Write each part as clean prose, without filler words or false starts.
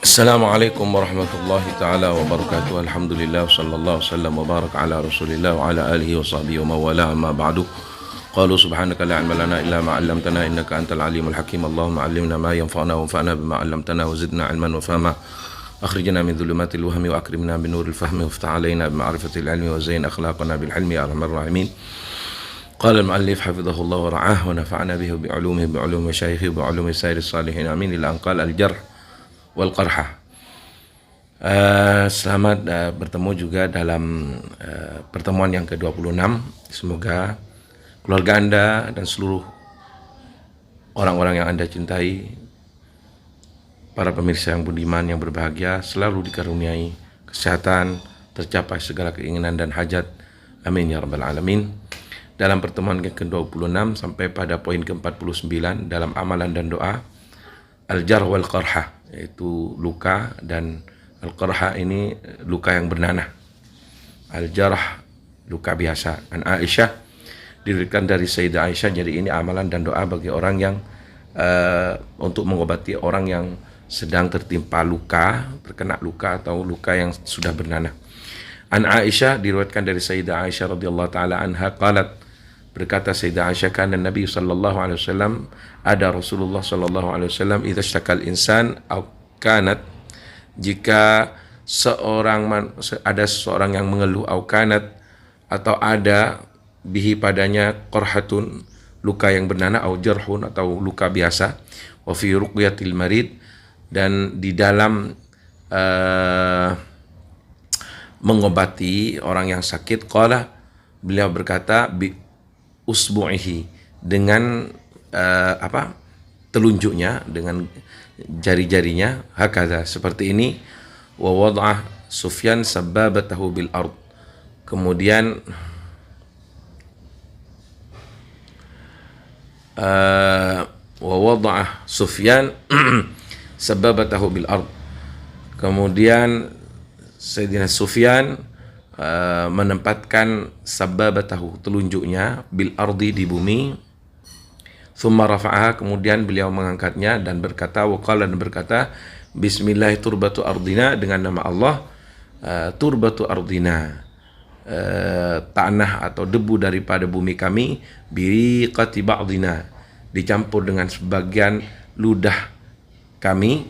Assalamualaikum warahmatullahi taala wabarakatuh. Alhamdulillah sallallahu wasallam wa barak ala Rasulillah wa ala alihi wa sahbihi wa mawala amma ba'du. Qalu subhanaka la ilma lana illa ma 'allamtana innaka antal alimul hakim. Allahumma 'allimna ma yanfa'una wanfa'na bima 'allamtana wa zidna 'ilman wa fahma. Akhrijna min dhulumatil wahmi wa akrimna bin nuril fahmi waftah 'alaina bi ma'rifatil 'ilmi wa zayin akhlaqana bil 'ilmi ya arhamar rahimin. Qala al-mu'allif hafizahullah wa ra'ah wa nafa'ana bihi bi 'ulumihi bi 'ulumi syaikhi bi 'ulumi sayyidis salihin amin ila an qala al-jarh wal qarha. Selamat bertemu juga dalam pertemuan yang ke-26. Semoga keluarga Anda dan seluruh orang-orang yang Anda cintai, para pemirsa yang budiman, yang berbahagia, selalu dikaruniai kesehatan, tercapai segala keinginan dan hajat. Amin ya rabbal alamin. Dalam pertemuan yang ke-26 sampai pada poin ke-49 dalam amalan dan doa, al-jarh wal qarha, yaitu luka, dan al-qarha ini luka yang bernanah. Al-jarh luka biasa. An Aisyah, diriwayatkan dari Sayyidah Aisyah, jadi ini amalan dan doa bagi orang yang untuk mengobati orang yang sedang tertimpa luka, terkena luka atau luka yang sudah bernanah. An Aisyah, diriwayatkan dari Sayyidah Aisyah radhiyallahu taala anha, qalat, berkata Sayyidah Aisyah, kana Nabi sallallahu alaihi wasallam, ada Rasulullah sallallahu alaihi wasallam, idza syakal insan aw kanat, jika ada seseorang yang mengeluh, aw kanat, atau ada bihi padanya, qarhatun luka yang bernanah, aw jarhun atau luka biasa, wa fi ruqyatil marid, dan di dalam mengobati orang yang sakit, qala, beliau berkata, bi usbu'ihi, dengan telunjuknya, dengan jari-jarinya, hakadha, seperti ini, wa wada'ah Sufyan sabbabatahu bil ard, kemudian wa wada'ah Sufyan sabbabatahu bil ard, kemudian Sayyidina Sufyan menempatkan sabbabatahu, telunjuknya, bil ardi, di bumi, thumma rafa'aha, kemudian beliau mengangkatnya dan berkata, waqala, dan berkata, bismillah turbatu ardina, dengan nama Allah, turbatu ardina, tanah atau debu daripada bumi kami, biriqati ba'dina, dicampur dengan sebagian ludah kami,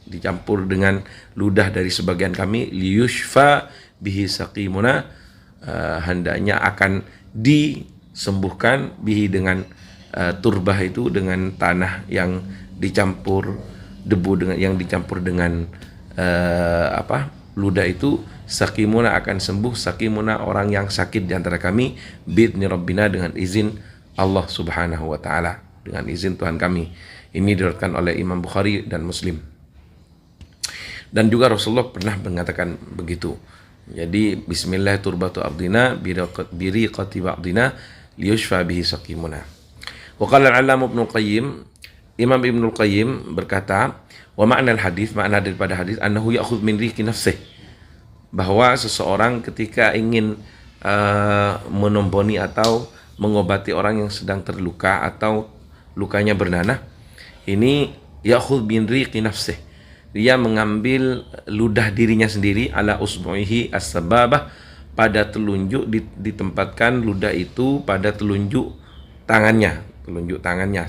dicampur dengan ludah dari sebagian kami, liyushfa bihi saqimuna, hendaknya akan disembuhkan, bihi, dengan turbah itu, dengan tanah yang dicampur debu, dengan yang dicampur dengan ludah itu, saqimuna, akan sembuh, saqimuna, orang yang sakit di antara kami, bi'idzni rabbina, dengan izin Allah subhanahu wa ta'ala, dengan izin Tuhan kami. Ini diriwayatkan oleh Imam Bukhari dan Muslim. Dan juga Rasulullah pernah mengatakan begitu. Jadi bismillah turbatu ardina biriqati ba'dina liyushfa bihi saqimuna. Wa qala al-'allam Ibnu Qayyim, Imam Ibnu Qayyim berkata, wa ma'na al-hadis, makna daripada hadis, annahu ya'khudh min riqi nafsih, bahwa seseorang ketika ingin menomboni atau mengobati orang yang sedang terluka atau lukanya bernanah, ini ya'khudh min riqi nafsih, dia mengambil ludah dirinya sendiri, ala usbu'ihi as-sababah, pada telunjuk, ditempatkan ludah itu pada telunjuk tangannya,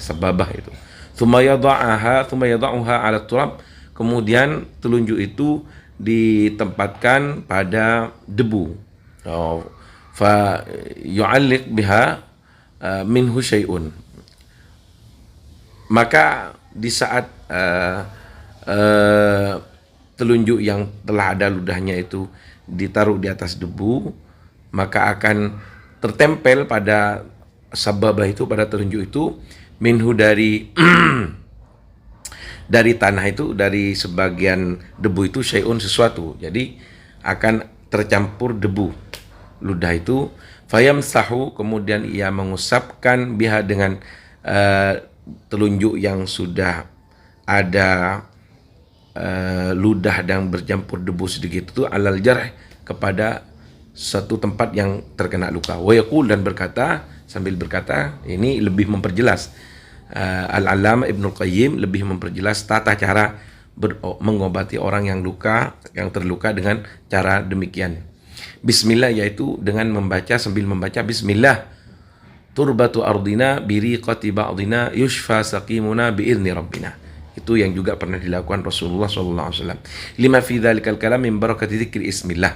sababah itu. Tsumma yada'uha ala turab, kemudian telunjuk itu ditempatkan pada debu. Fa yu'alliq biha minhu syai'un, maka di saat telunjuk yang telah ada ludahnya itu ditaruh di atas debu, maka akan tertempel pada sababah itu, pada telunjuk itu, minhu, dari dari tanah itu, dari sebagian debu itu, syai'un, sesuatu, jadi akan tercampur debu ludah itu, fayamsahu, kemudian ia mengusapkan biha, dengan telunjuk yang sudah ada ludah dan bercampur debu sedikit itu, alal jarh, kepada satu tempat yang terkena luka. Wa yaqul, dan berkata, sambil berkata, ini lebih memperjelas, Al-Allamah Ibnu Qayyim lebih memperjelas tata cara mengobati orang yang terluka dengan cara demikian. Bismillah yaitu dengan sambil membaca Bismillah. Turbatu ardina biriqati ba'dina yushfa saqimuna bi'izni rabbina. Itu yang juga pernah dilakukan Rasulullah SAW. Lima fi dzalikal kalam min barakati dzikri ismillah.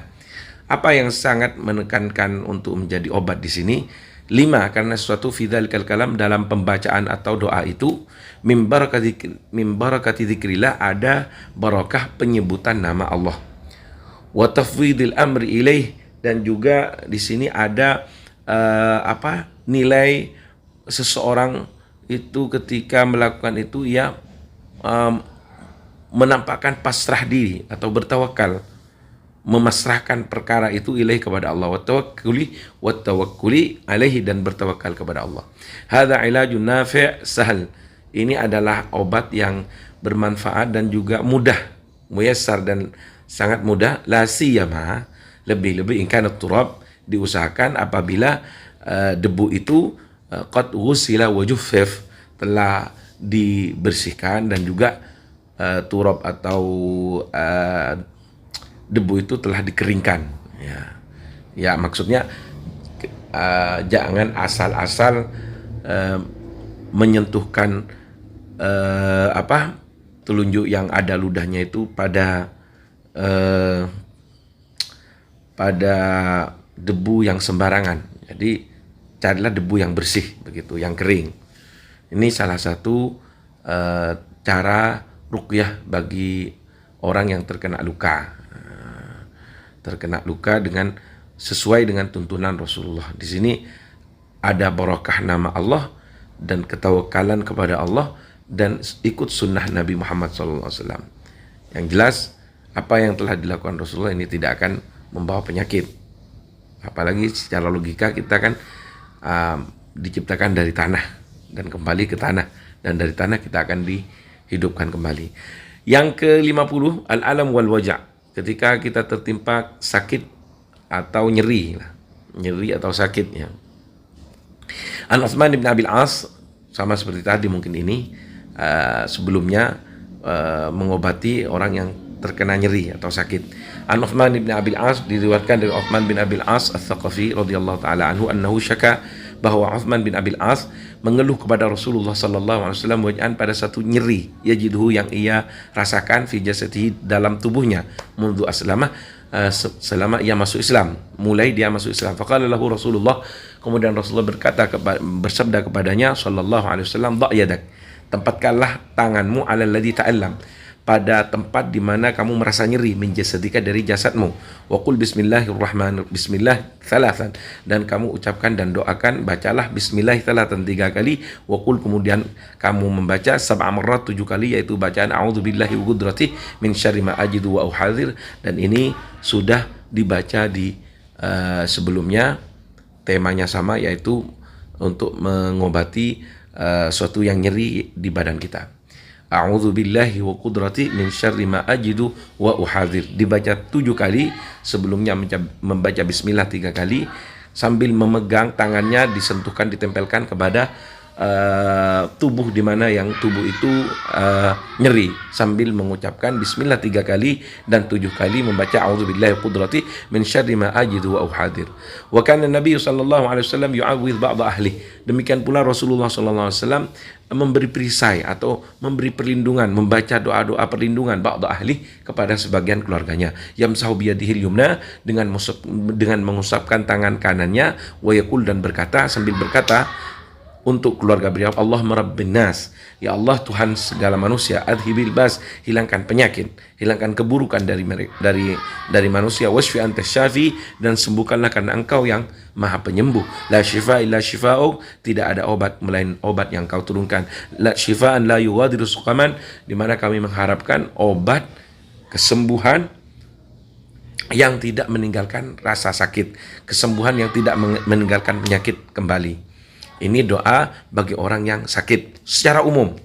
Apa yang sangat menekankan untuk menjadi obat di sini? 5, karena sesuatu fi dzalikal kalam dalam pembacaan atau doa itu min barakati dzikrillah, ada barakah penyebutan nama Allah. Wa tafwidil amri ilaih, dan juga di sini ada nilai seseorang itu ketika melakukan itu menampakkan pasrah diri atau bertawakal, memasrahkan perkara itu ilaih kepada Allah, wa tawakkuli alaihi, dan bertawakal kepada Allah. Hadza ilajun nafi' sahal. Ini adalah obat yang bermanfaat dan juga mudah, muyassar dan sangat mudah. La siyama, lebih-lebih in kana turab, diusahakan apabila debu itu qad ghusila wa juffaf, telah dibersihkan, dan juga turab atau debu itu telah dikeringkan. Ya maksudnya jangan asal-asal menyentuhkan telunjuk yang ada ludahnya itu pada debu yang sembarangan. Jadi carilah debu yang bersih, begitu, yang kering. Ini salah satu cara ruqyah bagi orang yang terkena luka. Dengan sesuai dengan tuntunan Rasulullah. Di sini ada barakah nama Allah dan ketawakalan kepada Allah dan ikut sunnah Nabi Muhammad SAW. Yang jelas apa yang telah dilakukan Rasulullah ini tidak akan membawa penyakit. Apalagi secara logika kita kan diciptakan dari tanah dan kembali ke tanah, dan dari tanah kita akan dihidupkan kembali. Yang ke-50, al-alam wal waja', ketika kita tertimpa sakit atau nyeri atau sakit ya. An Utsman bin Abil As, sama seperti tadi mungkin ini sebelumnya mengobati orang yang terkena nyeri atau sakit. An Utsman bin Abil As, diriwayatkan dari Utsman bin Abil As Ats-Tsaqafi radhiyallahu taala anhu annahu syaka, bahwa Utsman bin Abil As mengeluh kepada Rasulullah sallallahu alaihi wasallam waj'an, pada satu nyeri yajidhu yang ia rasakan fi jasadihi, dalam tubuhnya, mundu aslamah, selama ia masuk Islam, mulai dia masuk Islam. Faqala lahu Rasulullah, kemudian Rasulullah bersabda kepadanya sallallahu alaihi wasallam, dha' yadak, tempatkanlah tanganmu ala alladhi ta'allam, pada tempat di mana kamu merasa nyeri, min jasadika, dari jasadmu. Wa qul bismillahirrahmanirrahim, bismillah thalathan, dan kamu ucapkan dan doakan, bacalah bismillah thalathan 3 kali. Wa qul, kemudian kamu membaca sab'a marrat 7 kali, yaitu bacaan a'udzubillahi wa qudratihi min syarri ma ajidu wa uhadzir, dan ini sudah dibaca di sebelumnya. Temanya sama, yaitu untuk mengobati suatu yang nyeri di badan kita. A'udzubillahi wa qudrati min syarri ma ajidu wa uhadzir, dibaca 7 kali, sebelumnya membaca bismillah 3 kali, sambil memegang tangannya, disentuhkan, ditempelkan kepada tubuh di mana yang tubuh itu nyeri, sambil mengucapkan bismillah 3 kali dan 7 kali membaca a'udzubillahi wa qudrati min syarri ma ajidu wa uhadzir. Wa kana Nabi sallallahu alaihi wasallam yu'awwidh ba'd ahli, demikian pula Rasulullah sallallahu alaihi wasallam memberi perisai atau memberi perlindungan, membaca doa-doa perlindungan ba'd ahli kepada sebagian keluarganya. Yamsahu biyadihil yumna, dengan mengusapkan tangan kanannya, wa yaqul, dan berkata, sambil berkata untuk keluarga beliau, Allahumma rabbin nas, ya Allah Tuhan segala manusia, adhibil bas, hilangkan penyakit, hilangkan keburukan dari manusia, wasfi anta syafi, dan sembuhkanlah karena engkau yang maha penyembuh. La syifa illa syifa'uk, tidak ada obat melain obat yang kau turunkan. La syifaan la yughadiru suqaman, di mana kami mengharapkan obat kesembuhan yang tidak meninggalkan rasa sakit, kesembuhan yang tidak meninggalkan penyakit kembali. Ini doa bagi orang yang sakit secara umum.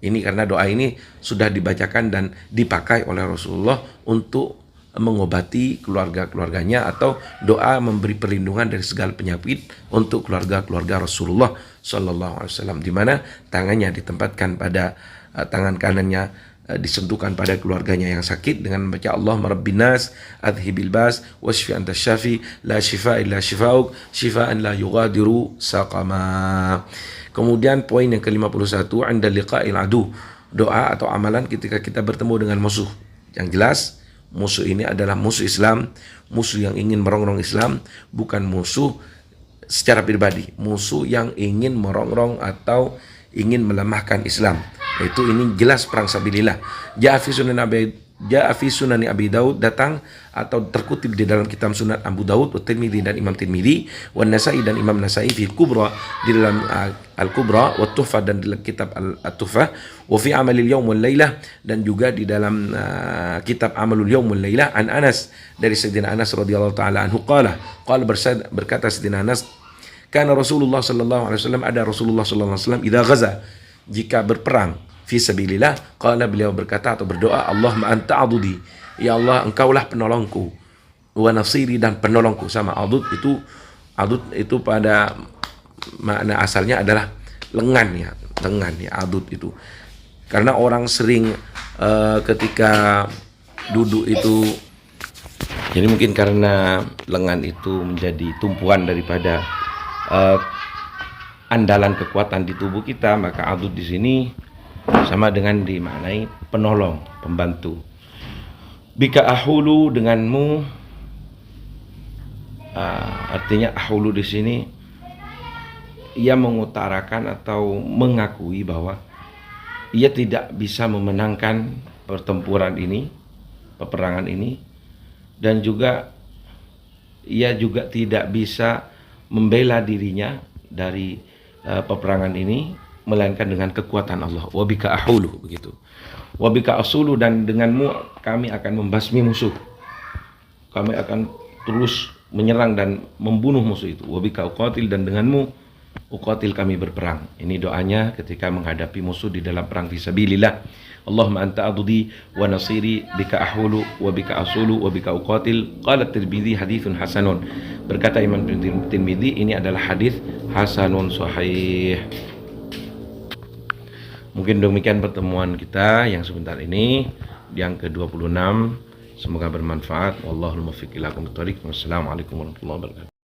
Ini karena doa ini sudah dibacakan dan dipakai oleh Rasulullah untuk mengobati keluarga-keluarganya, atau doa memberi perlindungan dari segala penyakit untuk keluarga-keluarga Rasulullah sallallahu alaihi wasallam, di mana tangannya ditempatkan pada tangan kanannya disentuhkan pada keluarganya yang sakit dengan membaca Allahumma rabbin nas adhibil bas washfi anta syafi la shifa illa shifauk shifaan la yughadiru saqama. Kemudian poin yang ke-51, anda liqa'il adu, doa atau amalan ketika kita bertemu dengan musuh. Yang jelas musuh ini adalah musuh Islam, musuh yang ingin merongrong Islam, bukan musuh secara pribadi, musuh yang ingin merongrong atau ingin melemahkan Islam. Itu ini jelas perang sabilillah. Ja'a fi sunani Abi Daud, datang atau terkutip di dalam kitab Sunan Abu Daud, Tirmidzi dan Imam Tirmidzi, wa Nasa'i dan Imam Nasa'i fi Kubra, di dalam Al-Kubra, wa Tuhfah dan di dalam kitab Al-Tuhfah, wa fi Amalil Yaum wal Lailah, dan juga di dalam kitab Amalul Yaum wal Lailah, an Anas, dari Sayyidina Anas radhiyallahu taala anhu qala berkata Sayyidina Anas, kana Rasulullah sallallahu alaihi wasallam, ada Rasulullah sallallahu alaihi wasallam idza ghaza, jika berperang fi sabilillah, qala, beliau berkata atau berdoa, Allahumma anta adudi, ya Allah engkaulah penolongku, wa nasiri, dan penolongku. Sama adud itu pada makna asalnya adalah lengan ya adud itu. Karena orang sering ketika duduk itu, jadi mungkin karena lengan itu menjadi tumpuan daripada andalan kekuatan di tubuh kita, maka adud di sini sama dengan dimaknai penolong, pembantu. Bika ahulu, denganmu, artinya ahulu di sini ia mengutarakan atau mengakui bahwa ia tidak bisa memenangkan pertempuran ini, peperangan ini, dan juga ia juga tidak bisa membela dirinya dari peperangan ini melainkan dengan kekuatan Allah. Wabika ahulu, begitu. Wabika asulu, dan denganmu kami akan membasmi musuh. Kami akan terus menyerang dan membunuh musuh itu. Wabika uqatil, dan denganmu uqatil, kami berperang. Ini doanya ketika menghadapi musuh di dalam perang fisabilillah. Allahumma anta adudi wa nasiri, bika ahulu wa bika asulu wa bika uqatil. Qala Tirmidzi haditsun hasanun. Berkata Imam Tirmidzi, ini adalah hadis hasanun sahih. Mungkin demikian pertemuan kita yang sebentar ini, yang ke-26. Semoga bermanfaat. Wallahul muwaffiq ila aqwamit thoriq. Wassalamualaikum warahmatullahi wabarakatuh.